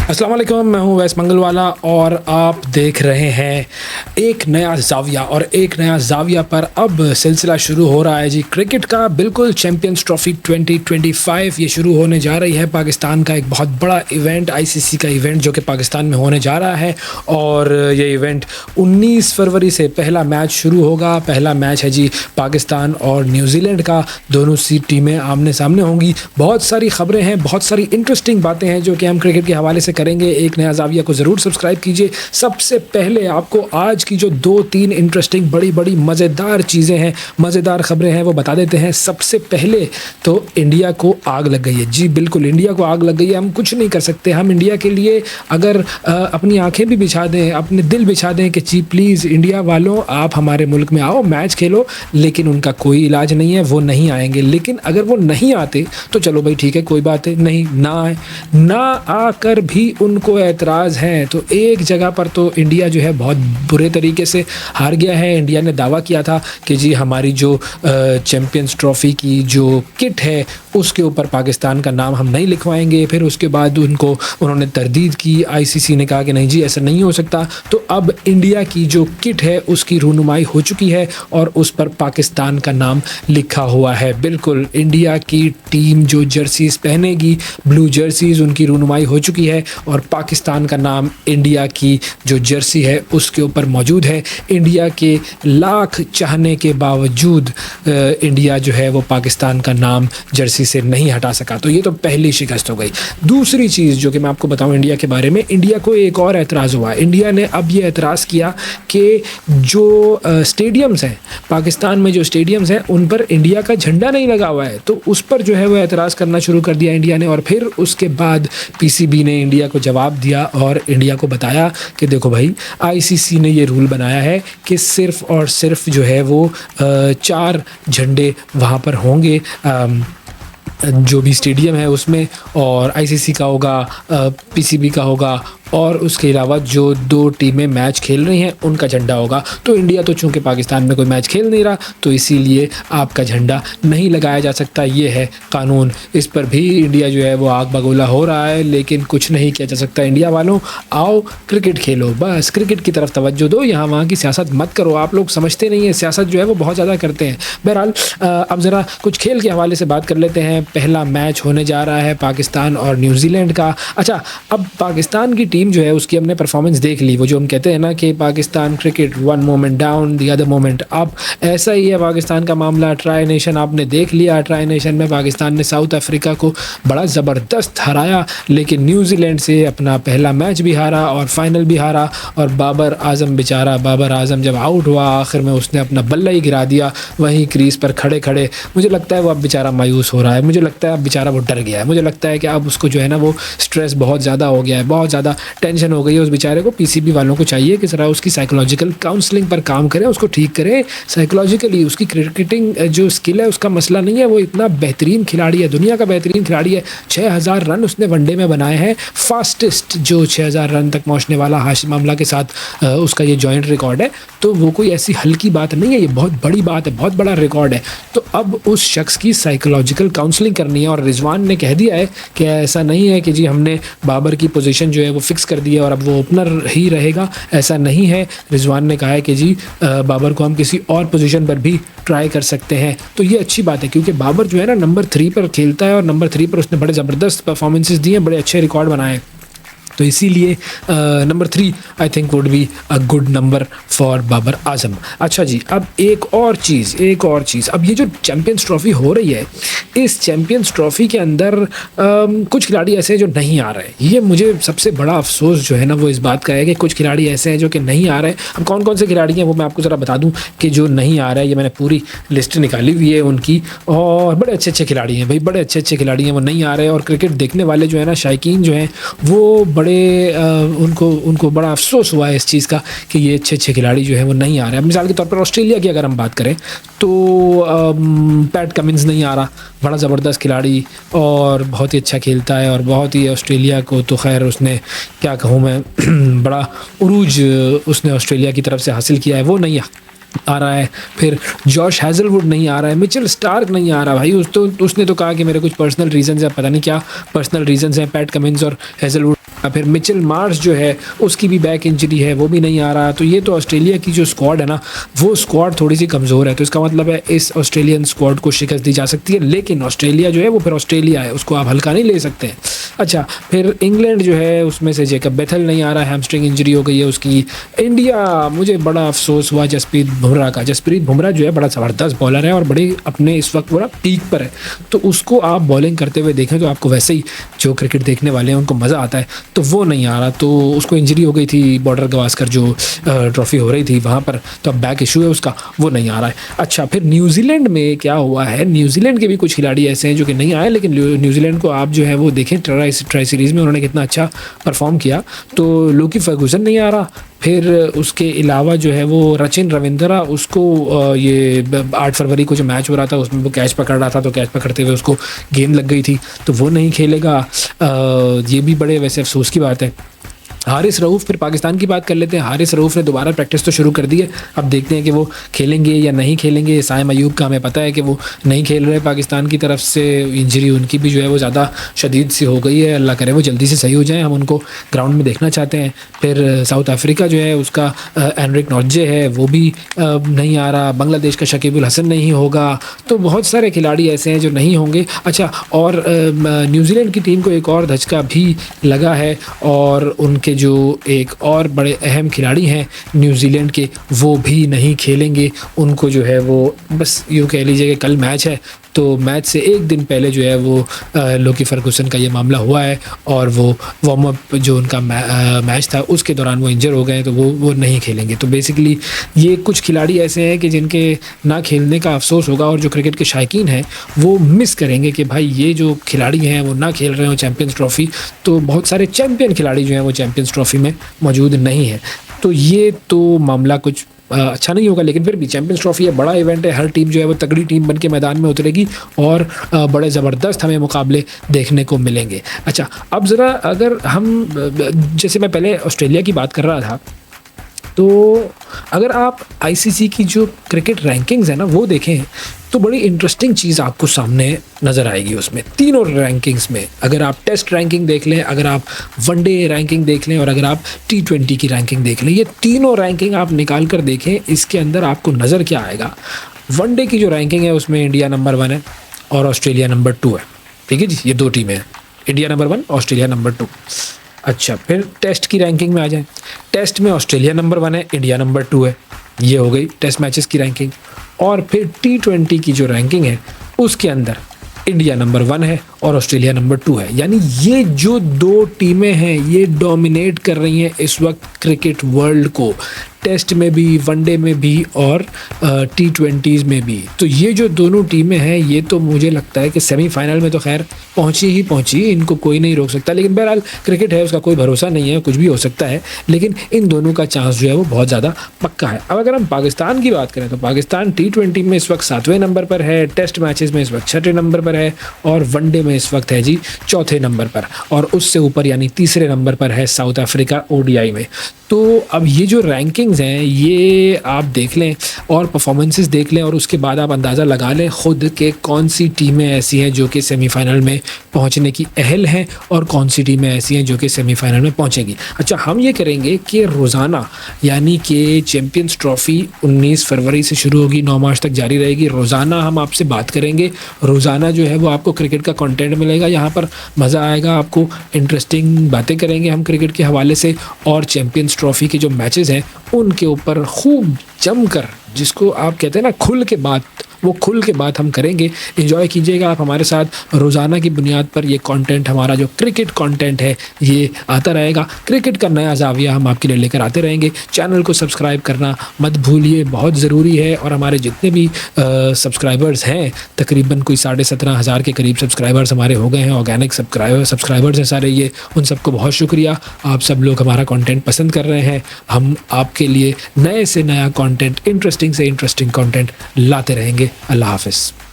अस्सलाम वालेकुम, मैं हूं वैस मंगलवाला और आप देख रहे हैं एक नया ज़ाविया पर अब सिलसिला शुरू हो रहा है जी क्रिकेट का। बिल्कुल चैम्पियंस ट्रॉफी 2025 ये शुरू होने जा रही है। पाकिस्तान का एक बहुत बड़ा इवेंट, आईसीसी का इवेंट जो कि पाकिस्तान में होने जा रहा है और ये इवेंट 19 फरवरी से पहला मैच शुरू होगा। पहला मैच है जी पाकिस्तान और न्यूजीलैंड का। दोनों सी टीमें आमने सामने होंगी। बहुत सारी खबरें हैं, बहुत सारी इंटरेस्टिंग बातें हैं जो कि हम क्रिकेट के हवाले से करेंगे। एक नया ज़ाविया को ज़रूर सब्सक्राइब कीजिए। सबसे पहले आपको आज की जो 2-3 इंटरेस्टिंग बड़ी मज़ेदार चीज़ें हैं, मज़ेदार खबरें हैं वो बता देते हैं। सबसे पहले तो इंडिया को आग लग गई है जी, बिल्कुल इंडिया को आग लग गई है। हम कुछ नहीं कर सकते। हम इंडिया के लिए अगर अपनी आंखें भी बिछा दें, अपने दिल बिछा दें कि जी प्लीज़ इंडिया वालों आप हमारे मुल्क में आओ, मैच खेलो, लेकिन उनका कोई इलाज नहीं है, वो नहीं आएंगे। लेकिन अगर वो नहीं आते तो चलो भाई ठीक है, कोई बात है, नहीं ना आए, ना आकर भी उनको एतराज़ हैं। तो एक जगह पर तो इंडिया जो है बहुत बुरे तरीके से हार गया है। इंडिया ने दावा किया था कि जी हमारी जो चैम्पियंस ट्रॉफ़ी की जो किट है उसके ऊपर पाकिस्तान का नाम हम नहीं लिखवाएंगे। फिर उसके बाद उन्होंने तरदीद की। आईसीसी ने कहा कि नहीं जी ऐसा नहीं हो सकता। तो अब इंडिया की जो किट है उसकी रूनुमाई हो चुकी है और उस पर पाकिस्तान का नाम लिखा हुआ है। बिल्कुल इंडिया की टीम जो जर्सीज़ पहनेगी, ब्लू जर्सीज़, उनकी रूनुमाई हो चुकी है और पाकिस्तान का नाम इंडिया की जो जर्सी है उसके ऊपर मौजूद है। इंडिया के लाख चाहने के बावजूद इंडिया जो है वो पाकिस्तान का नाम जर्सी से नहीं हटा सका। तो ये तो पहली शिकस्त हो गई। दूसरी चीज़ जो कि मैं आपको बताऊं इंडिया के बारे में, इंडिया को एक और एतराज़ हुआ। इंडिया ने अब ये एतराज़ किया कि जो स्टेडियम्स हैं, पाकिस्तान में जो स्टेडियम्स हैं उन पर इंडिया का झंडा नहीं लगा हुआ है। तो उस पर जो है वो एतराज़ करना शुरू कर दिया इंडिया ने। और फिर उसके बाद पीसीबी ने इंडिया को जवाब दिया और इंडिया को बताया कि देखो भाई आईसीसी ने ये रूल बनाया है कि सिर्फ़ और सिर्फ जो है वो 4 झंडे वहाँ पर होंगे जो भी स्टेडियम है उसमें, और आईसीसी का होगा, पीसीबी का होगा और उसके अलावा जो 2 टीमें मैच खेल रही हैं उनका झंडा होगा। तो इंडिया तो चूँकि पाकिस्तान में कोई मैच खेल नहीं रहा तो इसीलिए आपका झंडा नहीं लगाया जा सकता। ये है कानून। इस पर भी इंडिया जो है वो आग बगोला हो रहा है, लेकिन कुछ नहीं किया जा सकता। इंडिया वालों आओ क्रिकेट खेलो, बस क्रिकेट की तरफ तवज्जो दो, यहाँ वहाँ की सियासत मत करो। आप लोग समझते नहीं हैं, सियासत जो है वो बहुत ज़्यादा करते हैं। बहरहाल अब ज़रा कुछ खेल के हवाले से बात कर लेते हैं। पहला मैच होने जा रहा है पाकिस्तान और न्यूजीलैंड का। अच्छा, अब पाकिस्तान की टीम जो है उसकी हमने परफॉर्मेंस देख ली। वो जो हम कहते हैं ना कि Pakistan cricket one moment down the other moment up, ऐसा ही है पाकिस्तान का मामला। ट्राई नेशन आपने देख लिया। ट्राई नेशन में पाकिस्तान ने साउथ अफ्रीका को बड़ा ज़बरदस्त हराया, लेकिन न्यूजीलैंड से अपना पहला मैच भी हारा और फाइनल भी हारा। और बाबर आजम जब आउट हुआ आखिर में उसने अपना बल्ला ही गिरा दिया वहीं क्रीज पर खड़े खड़े। मुझे लगता है वो अब बेचारा मायूस हो रहा है। मुझे लगता है अब बेचारा वो डर गया है। मुझे लगता है कि अब उसको जो है ना वो स्ट्रेस बहुत ज़्यादा हो गया है, बहुत ज़्यादा टेंशन हो गई है उस बेचारे को। पीसीबी वालों को चाहिए कि ज़रा उसकी साइकोलॉजिकल काउंसलिंग पर काम करें, उसको ठीक करें साइकोलॉजिकली। उसकी क्रिकेटिंग जो स्किल है उसका मसला नहीं है, वो इतना बेहतरीन खिलाड़ी है, दुनिया का बेहतरीन खिलाड़ी है। 6000 रन उसने वनडे में बनाए हैं, फास्टेस्ट जो 6000 रन तक पहुँचने वाला हाशिम आमला के साथ उसका ये जॉइंट रिकॉर्ड है। तो वो कोई ऐसी हल्की बात नहीं है, ये बहुत बड़ी बात है, बहुत बड़ा रिकॉर्ड है। तो अब उस शख्स की साइकोलॉजिकल काउंसलिंग करनी है। और रिजवान ने कह दिया है कि ऐसा नहीं है कि जी हमने बाबर की पोजीशन जो है वो फिक्स कर दी है और अब वो ओपनर ही रहेगा, ऐसा नहीं है। रिजवान ने कहा है कि जी बाबर को हम किसी और पोजीशन पर भी ट्राई कर सकते हैं। तो ये अच्छी बात है क्योंकि बाबर जो है ना नंबर 3 पर खेलता है और नंबर 3 पर उसने बड़े ज़बरदस्त परफॉर्मेंसेस दिए हैं, बड़े अच्छे रिकॉर्ड बनाए। तो इसीलिए number 3 I think would be a good number for Babar Azam. अच्छा जी, अब एक और चीज़, अब ये जो चैम्पियंस ट्रॉफ़ी हो रही है, इस चैम्पियंस ट्रॉफ़ी के अंदर कुछ खिलाड़ी ऐसे हैं जो नहीं आ रहे हैं। ये मुझे सबसे बड़ा अफसोस जो है ना वो इस बात का है कि कुछ खिलाड़ी ऐसे हैं जो कि नहीं आ रहे हैं। अब कौन कौन से खिलाड़ी हैं वो मैं आपको ज़रा बता दूं कि जो नहीं आ रहे हैं। ये मैंने पूरी लिस्ट निकाली हुई है उनकी, और बड़े अच्छे खिलाड़ी हैं भाई, बड़े अच्छे खिलाड़ी हैं, वो नहीं आ रहे हैं। और क्रिकेट देखने वाले जो है ना शायकीन जो हैं वो बड़े उनको बड़ा अफसोस हुआ है इस चीज़ का कि ये अच्छे खिलाड़ी जो है वो नहीं आ रहे हैं। मिसाल के तौर पर ऑस्ट्रेलिया की अगर हम बात करें तो पैट कमिंस नहीं आ रहा, बड़ा ज़बरदस्त खिलाड़ी और बहुत ही अच्छा खेलता है और बहुत ही ऑस्ट्रेलिया को तो खैर उसने क्या कहूँ मैं बड़ा उरूज उसने ऑस्ट्रेलिया की तरफ से हासिल किया है, वो नहीं आ रहा है। फिर जॉश हैज़लवुड नहीं आ रहा है, मिचेल स्टार्क नहीं आ रहा भाई। उसने तो कहा कि मेरे कुछ पर्सनल रीजंस हैं, पता नहीं क्या पर्सनल रीजंस हैं पैट कमिंस और हैज़लवुड फिर मिचेल मार्श जो है उसकी भी बैक इंजरी है, वो भी नहीं आ रहा। तो ये तो ऑस्ट्रेलिया की जो स्क्वाड है ना, वो स्क्वाड थोड़ी सी कमज़ोर है। तो इसका मतलब है इस ऑस्ट्रेलियन स्क्वाड को शिकस्त दी जा सकती है, लेकिन ऑस्ट्रेलिया जो है वो फिर ऑस्ट्रेलिया है, उसको आप हल्का नहीं ले सकते हैं। अच्छा, फिर इंग्लैंड जो है उसमें से जेकब बेथल नहीं आ रहा है, हैमस्ट्रिंग इंजरी हो गई है उसकी। इंडिया, मुझे बड़ा अफसोस हुआ जसप्रीत बुमराह का। जसप्रीत बुमराह जो है बड़ा ज़बरदस्त बॉलर है और बड़े अपने इस वक्त पूरा पीक पर है। तो उसको आप बॉलिंग करते हुए देखें तो आपको वैसे ही जो क्रिकेट देखने वाले हैं उनको मज़ा आता है, तो वो नहीं आ रहा। तो उसको इंजरी हो गई थी बॉर्डर गवास्कर जो ट्रॉफी हो रही थी वहाँ पर, तो अब बैक इशू है उसका, वो नहीं आ रहा है। अच्छा, फिर न्यूजीलैंड में क्या हुआ है, न्यूजीलैंड के भी कुछ खिलाड़ी ऐसे हैं जो कि नहीं आए, लेकिन न्यूजीलैंड को आप जो है वो देखें ट्राई सीरीज़ में उन्होंने कितना अच्छा परफॉर्म किया। तो लोकी फर्गूसन नहीं आ रहा। फिर उसके अलावा जो है वो रचिन रविंद्रा, उसको ये 8 फरवरी को जो मैच हो रहा था उसमें वो कैच पकड़ रहा था, तो कैच पकड़ते हुए उसको गेंद लग गई थी, तो वो नहीं खेलेगा। ये भी बड़े वैसे अफसोस की बात है। हारिस रऊफ़, फिर पाकिस्तान की बात कर लेते हैं। हारिस रऊफ़ ने दोबारा प्रैक्टिस तो शुरू कर दी है, अब देखते हैं कि वो खेलेंगे या नहीं खेलेंगे। साइम अयूब का हमें पता है कि वो नहीं खेल रहे पाकिस्तान की तरफ से, इंजरी उनकी भी जो है वो ज़्यादा शदीद सी हो गई है। अल्लाह करे वो जल्दी से सही हो जाए, हम उनको ग्राउंड में देखना चाहते हैं। फिर साउथ अफ्रीका जो है उसका एनरिक नॉर्जे है, वो भी नहीं आ रहा। बांग्लादेश का शकीबुल हसन नहीं होगा। तो बहुत सारे खिलाड़ी ऐसे हैं जो नहीं होंगे। अच्छा, और न्यूजीलैंड की टीम को एक और धचका भी लगा है, और उनके जो एक और बड़े अहम खिलाड़ी हैं न्यूजीलैंड के, वो भी नहीं खेलेंगे। उनको जो है वो बस यूँ कह लीजिए कि कल मैच है, तो मैच से एक दिन पहले जो है वो लोकी फर्गूसन का ये मामला हुआ है, और वो वार्म अप जो उनका मैच था उसके दौरान वो इंजर हो गए, तो वो नहीं खेलेंगे। तो बेसिकली ये कुछ खिलाड़ी ऐसे हैं कि जिनके ना खेलने का अफसोस होगा, और जो क्रिकेट के शायकीन हैं वो मिस करेंगे कि भाई ये जो खिलाड़ी हैं वो ना खेल रहे हो चैम्पियंस ट्रॉफ़ी। तो बहुत सारे चैम्पियन खिलाड़ी जो हैं वो चैम्पियंस ट्रॉफ़ी में मौजूद नहीं है। तो ये तो मामला कुछ अच्छा नहीं होगा, लेकिन फिर भी चैम्पियंस ट्रॉफी है, बड़ा इवेंट है, हर टीम जो है वो तगड़ी टीम बन के मैदान में उतरेगी, और बड़े ज़बरदस्त हमें मुकाबले देखने को मिलेंगे। अच्छा, अब ज़रा अगर हम जैसे मैं पहले ऑस्ट्रेलिया की बात कर रहा था, तो अगर आप आईसीसी की जो क्रिकेट रैंकिंग्स है ना वो देखें, तो बड़ी इंटरेस्टिंग चीज़ आपको सामने नज़र आएगी उसमें। तीनों रैंकिंग्स में, अगर आप टेस्ट रैंकिंग देख लें, अगर आप वनडे रैंकिंग देख लें, और अगर आप T20 की रैंकिंग देख लें, ये तीनों रैंकिंग आप निकाल कर देखें, इसके अंदर आपको नज़र क्या आएगा। वनडे की जो रैंकिंग है उसमें इंडिया नंबर 1 है और ऑस्ट्रेलिया नंबर 2 है। ठीक है जी, ये 2 टीमें हैं, इंडिया नंबर 1, ऑस्ट्रेलिया नंबर 2। अच्छा, फिर टेस्ट की रैंकिंग में आ जाएं। टेस्ट में ऑस्ट्रेलिया नंबर 1 है, इंडिया नंबर 2 है। ये हो गई टेस्ट मैचेस की रैंकिंग। और फिर T20 की जो रैंकिंग है उसके अंदर इंडिया नंबर 1 है और ऑस्ट्रेलिया नंबर 2 है। यानी ये जो 2 टीमें हैं ये डोमिनेट कर रही हैं इस वक्त क्रिकेट वर्ल्ड को, टेस्ट में भी, वनडे में भी, और T20s में भी। तो ये जो दोनों टीमें हैं ये तो मुझे लगता है कि सेमीफाइनल में तो खैर पहुंची, इनको कोई नहीं रोक सकता। लेकिन बहरहाल क्रिकेट है, उसका कोई भरोसा नहीं है, कुछ भी हो सकता है, लेकिन इन दोनों का चांस जो है वो बहुत ज़्यादा पक्का है। अब अगर हम पाकिस्तान की बात करें तो पाकिस्तान T20 में इस वक्त 7वें नंबर पर है, टेस्ट मैचेस में इस वक्त 6ठे नंबर पर है, और वनडे में इस वक्त है जी 4थे नंबर पर, और उससे ऊपर यानी 3रे नंबर पर है साउथ अफ्रीका ODI में। तो अब ये जो रैंकिंग्स हैं ये आप देख लें और परफॉर्मेंसेस देख लें, और उसके बाद आप अंदाज़ा लगा लें खुद के कौन सी टीमें ऐसी हैं जो कि सेमीफाइनल में पहुंचने की अहल हैं, और कौन सी टीमें ऐसी हैं जो कि सेमीफाइनल में पहुंचेंगी। अच्छा, हम ये करेंगे कि रोज़ाना, यानी कि चैम्पियंस ट्रॉफ़ी 19 फरवरी से शुरू होगी, 9 मार्च तक जारी रहेगी। रोज़ाना हम आपसे बात करेंगे, रोज़ाना जो है वो आपको क्रिकेट का कंटेंट मिलेगा, यहाँ पर मज़ा आएगा आपको, इंटरेस्टिंग बातें करेंगे हम क्रिकेट के हवाले से, और चैम्पियंस ट्रॉफ़ी के जो मैचेस हैं उनके ऊपर खूब जमकर, जिसको आप कहते हैं ना खुल के बात, वो खुल के बात हम करेंगे। एंजॉय कीजिएगा आप हमारे साथ। रोज़ाना की बुनियाद पर ये कंटेंट, हमारा जो क्रिकेट कंटेंट है ये आता रहेगा। क्रिकेट का नया ज़ाविया हम आपके लिए लेकर आते रहेंगे। चैनल को सब्सक्राइब करना मत भूलिए, बहुत ज़रूरी है। और हमारे जितने भी सब्सक्राइबर्स हैं, तकरीबन कोई 17,500 के करीब सब्सक्राइबर्स हमारे हो गए हैं, ऑर्गेनिक सब्सक्राइबर्स हैं सारे ये, उन सबको बहुत शुक्रिया। आप सब लोग हमारा कंटेंट पसंद कर रहे हैं। हम आपके लिए नए से नया कंटेंट, इंटरेस्टिंग से इंटरेस्टिंग कंटेंट लाते रहेंगे। अल्लाह हाफ़िज़।